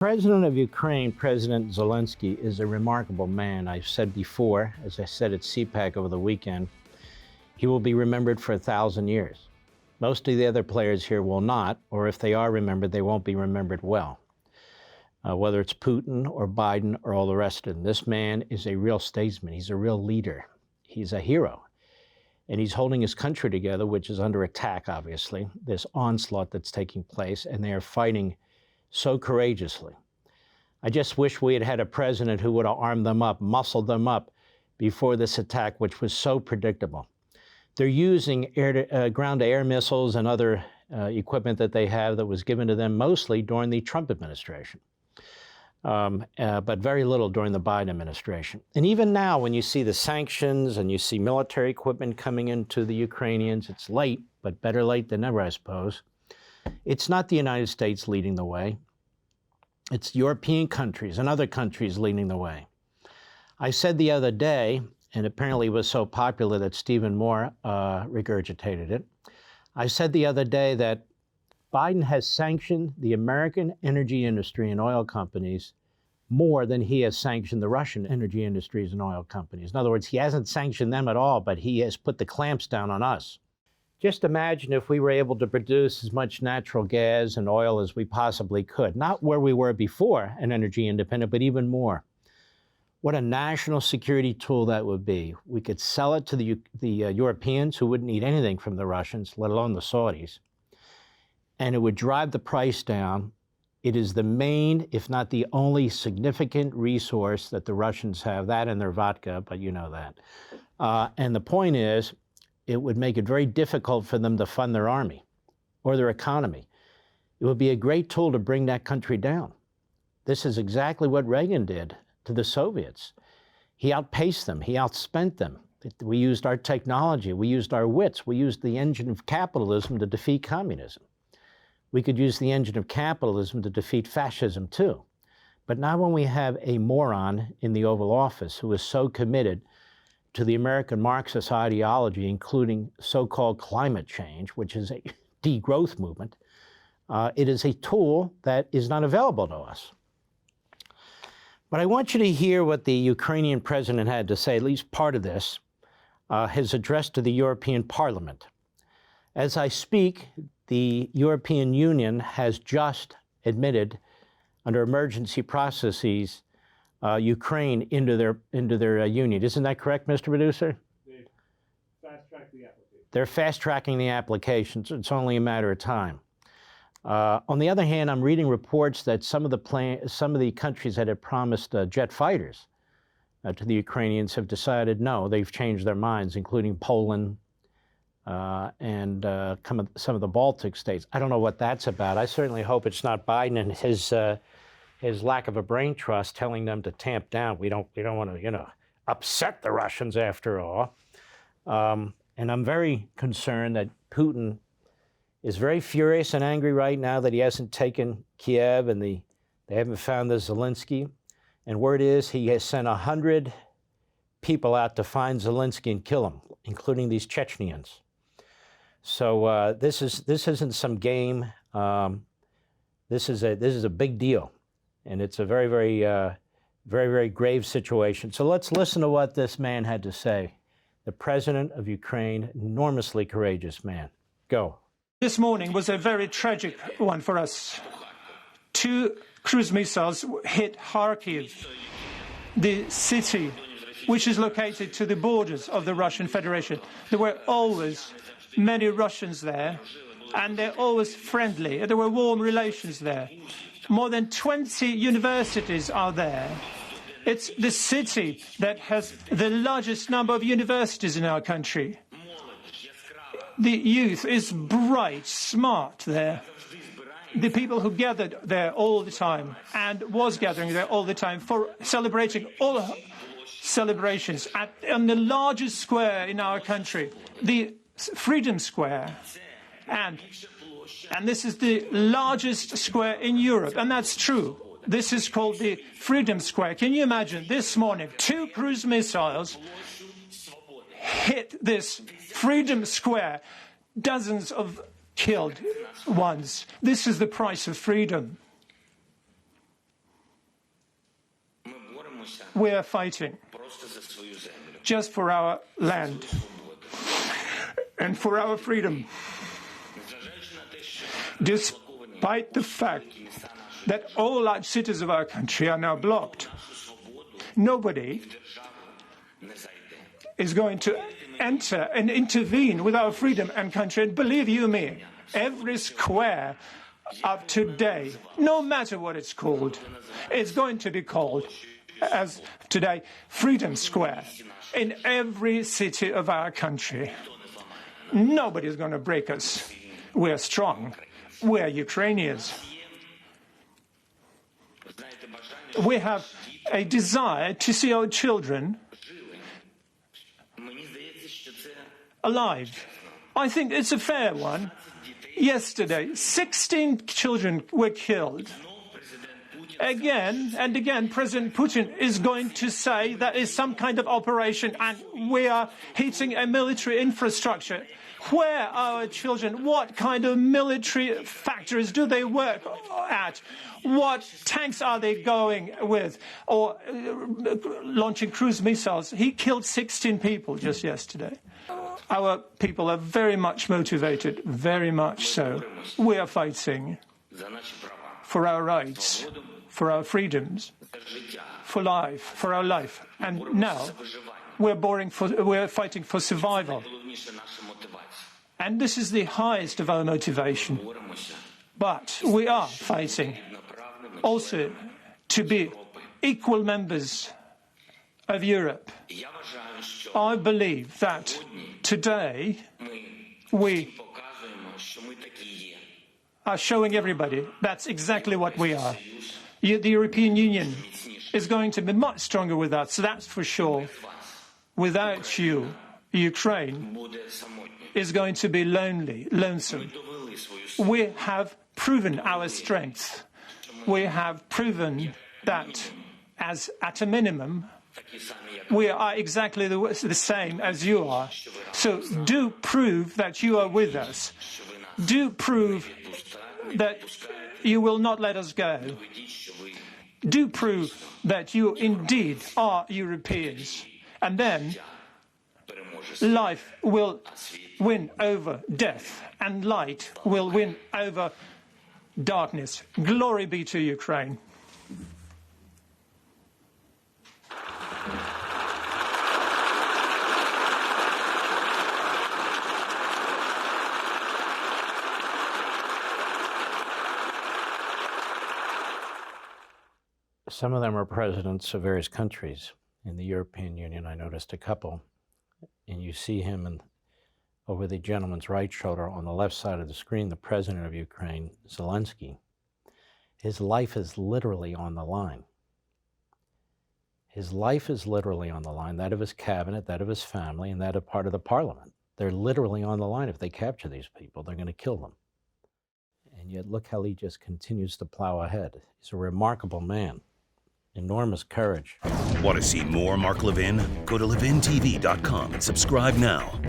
President of Ukraine, President Zelenskyy, is a remarkable man. I've said before, as I said at CPAC over the weekend, he will be remembered for 1,000 years. Most of the other players here will not, or if they are remembered, they won't be remembered well. Whether it's Putin or Biden or all the rest of them, this man is a real statesman. He's a real leader. He's a hero. And he's holding his country together, which is under attack, obviously, this onslaught that's taking place, and they are fighting so courageously. I just wish we had had a president who would have armed them up, muscled them up before this attack, which was so predictable. They're using ground-to-air missiles and other equipment that they have that was given to them mostly during the Trump administration, but very little during the Biden administration. And even now, when you see the sanctions and you see military equipment coming into the Ukrainians, it's late, but better late than never, I suppose. It's not the United States leading the way. It's European countries and other countries leading the way. I said the other day, and apparently it was so popular that Stephen Moore regurgitated it. I said the other day that Biden has sanctioned the American energy industry and oil companies more than he has sanctioned the Russian energy industries and oil companies. In other words, he hasn't sanctioned them at all, but he has put the clamps down on us. Just imagine if we were able to produce as much natural gas and oil as we possibly could, not where we were before, an energy independent, but even more. What a national security tool that would be. We could sell it to the Europeans who wouldn't need anything from the Russians, let alone the Saudis. And it would drive the price down. It is the main, if not the only significant resource that the Russians have, that and their vodka, but you know that. And the point is, it would make it very difficult for them to fund their army or their economy. It would be a great tool to bring that country down. This is exactly what Reagan did to the Soviets. He outpaced them. He outspent them. We used our technology. We used our wits. We used the engine of capitalism to defeat communism. We could use the engine of capitalism to defeat fascism, too. But not when we have a moron in the Oval Office who is so committed to the American Marxist ideology, including so-called climate change, which is a degrowth movement. It is a tool that is not available to us. But I want you to hear what the Ukrainian president had to say, at least part of this, his address to the European Parliament. As I speak, the European Union has just admitted, under emergency processes, Ukraine into their union. Isn't that correct, Mr. Producer? They fast-tracked the application. They're fast-tracking the applications. It's only a matter of time. On the other hand, I'm reading reports that some of the countries that had promised jet fighters to the Ukrainians have decided no, they've changed their minds, including Poland and some of the Baltic states. I don't know what that's about. I certainly hope it's not Biden and his lack of a brain trust telling them to tamp down. We don't want to, upset the Russians after all. And I'm very concerned that Putin is very furious and angry right now that he hasn't taken Kiev and they haven't found the Zelenskyy. And word is he has sent 100 people out to find Zelenskyy and kill him, including these Chechens. So this isn't some game. This is a big deal. And it's a very, very grave situation. So let's listen to what this man had to say. The president of Ukraine, enormously courageous man. Go. This morning was a very tragic one for us. 2 cruise missiles hit Kharkiv, the city which is located to the borders of the Russian Federation. There were always many Russians there, and they're always friendly. There were warm relations there. More than 20 universities are there. It's the city that has the largest number of universities in our country. The youth is bright, smart there. The people who gathered there all the time and was gathering there all the time for celebrating all celebrations on the largest square in our country, the Freedom Square. And this is the largest square in Europe, and that's true. This is called the Freedom Square. Can you imagine this morning, 2 cruise missiles hit this Freedom Square, dozens of killed ones. This is the price of freedom. we are fighting just for our land and for our freedom. Despite the fact that all large cities of our country are now blocked, nobody is going to enter and intervene with our freedom and country. And believe you me, every square of today, no matter what it's called, it's going to be called, as today, Freedom Square in every city of our country. Nobody is going to break us. We're strong. We're Ukrainians. We have a desire to see our children alive. I think it's a fair one. Yesterday, 16 children were killed. Again and again, President Putin is going to say that is some kind of operation and we are hitting a military infrastructure. Where are our children? What kind of military factories do they work at? What tanks are they going with? Or launching cruise missiles? He killed 16 people just yesterday. Our people are very much motivated, very much so. We are fighting for our rights, for our freedoms, for life, for our life. And now we're fighting for survival. And this is the highest of our motivation. But we are fighting also to be equal members of Europe. I believe that today we are showing everybody that's exactly what we are. The European Union is going to be much stronger with us, so that's for sure. Without you, Ukraine is going to be lonely, lonesome. We have proven our strength. We have proven that, as at a minimum, we are exactly the same as you are. So do prove that you are with us. Do prove that you will not let us go. Do prove that you indeed are Europeans. And then life will win over death, and light will win over darkness. Glory be to Ukraine. Some of them are presidents of various countries. In the European Union, I noticed a couple. And you see him over the gentleman's right shoulder on the left side of the screen, the president of Ukraine, Zelenskyy. His life is literally on the line. His life is literally on the line, that of his cabinet, that of his family, and that of part of the parliament. They're literally on the line. If they capture these people, they're going to kill them. And yet look how he just continues to plow ahead. He's a remarkable man. Enormous courage. Want to see more Mark Levin? Go to levintv.com and subscribe now.